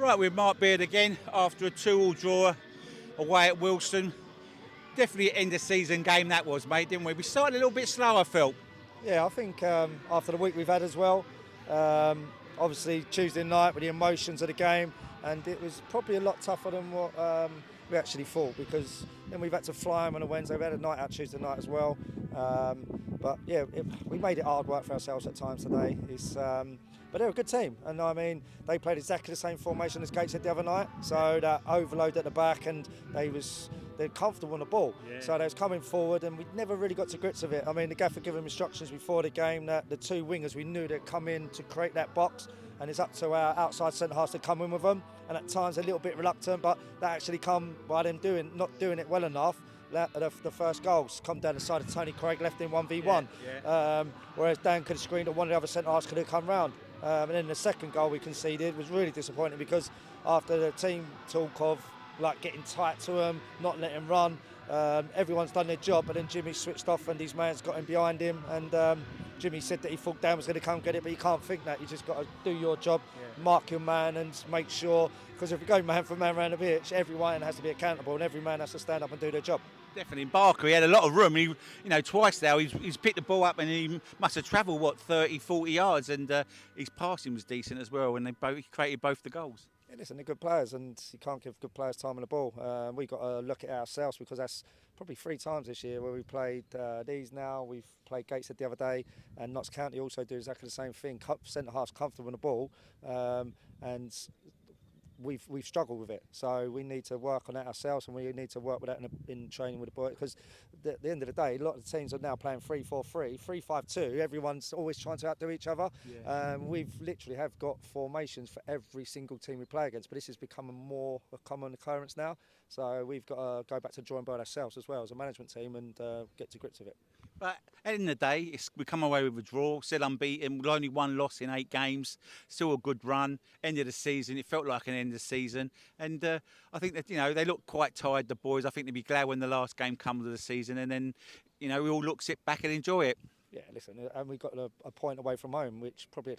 Right, with Mark Beard again after a 2-all draw away at Wilson. Definitely an end of season game that was, mate, didn't we? We started a little bit slow, I felt. Yeah, I think after the week we've had as well, obviously Tuesday night with the emotions of the game, and it was probably a lot tougher than what we actually thought, because then we've had to fly them on a Wednesday. We had a night out Tuesday night as well, but yeah, we made it hard work for ourselves at times today. But they're a good team, and I mean they played exactly the same formation as Gateshead the other night, so that overload at the back, and they're comfortable on the ball. Yeah. So they was coming forward, and we never really got to grips with it. I mean, the gaffer gave them instructions before the game that the two wingers, we knew they'd come in to create that box, and it's up to our outside centre halves to come in with them. And at times a little bit reluctant, but that actually come by them not doing it well enough. The first goals come down the side of Tony Craig, left in 1v1. Whereas Dan could have screened, or one of the other centre halves could have come round. And then the second goal we conceded was really disappointing, because after the team talk of like getting tight to them, not letting them run, everyone's done their job, but then Jimmy switched off and his man's got in behind him, and Jimmy said that he thought Dan was going to come get it, but you can't think that. You just got to do your job, mark your man, and make sure, because if you go man for man around the pitch, everyone has to be accountable, and every man has to stand up and do their job. Definitely. Barker, he had a lot of room. He, twice now he's picked the ball up, and he must have travelled 30, 40 yards, and his passing was decent as well. And he created both the goals. Yeah, listen, they're good players, and you can't give good players time on the ball. We've got to look at ourselves, because that's probably 3 times this year where we played these now. We've played Gateshead the other day, and Notts County also do exactly the same thing. Centre half's comfortable on the ball, and we've struggled with it. So we need to work on that ourselves, and we need to work with that in training with the boys, because at the end of the day, a lot of the teams are now playing 3-4-3, 3-5-2. Everyone's always trying to outdo each other. We've literally have got formations for every single team we play against, but this is becoming more a common occurrence now. So we've got to go back to the drawing board ourselves as well as a management team, and get to grips with it. But at the end of the day, we come away with a draw, still unbeaten, with only 1 loss in 8 games, still a good run. End of the season, it felt like an end of the season. And I think that, they look quite tired, the boys. I think they'll be glad when the last game comes of the season, and then, we all sit back and enjoy it. Yeah, listen, and we got a point away from home, which probably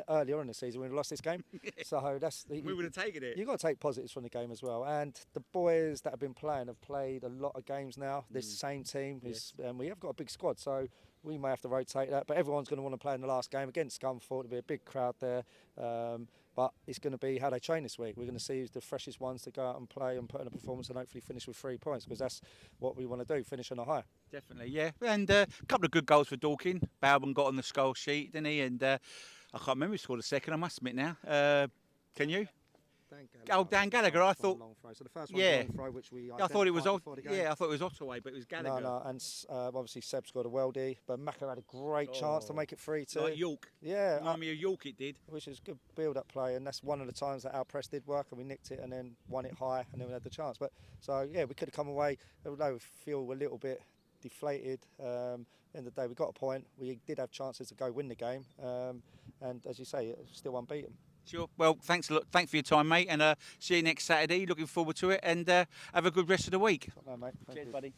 earlier in the season we lost this game. So we would have taken it. You've got to take positives from the game as well. And the boys that have been playing have played a lot of games now. This same team, and we have got a big squad, so we may have to rotate that. But everyone's going to want to play in the last game against Scunthorpe. There'll be a big crowd there. But it's going to be how they train this week. We're going to see who's the freshest ones to go out and play and put in a performance, and hopefully finish with 3 points, because that's what we want to do, finish on a high. Definitely, yeah. And a couple of good goals for Dorking. Bowman got on the score sheet, didn't he? And I can't remember who scored the second, I must admit now. Can you? Dan Gallagher. I thought. Long throw. So the first one was a long throw, which we I thought it was before the game. I thought it was Ottaway, but it was Gallagher. No, and obviously Seb scored a weldy, but Macca had a great chance to make it 3-2. Like York. Yeah. Remind me of York, it did. Which is good build-up play, and that's one of the times that our press did work, and we nicked it and then won it high, and then we had the chance. But so yeah, we could have come away. Although we feel a little bit deflated. End of the day, we got a point. We did have chances to go win the game, and as you say, still unbeaten. Sure. Well, thanks a lot. Thanks for your time, mate, and see you next Saturday. Looking forward to it, and have a good rest of the week. Mate. Thank Cheers, you. buddy.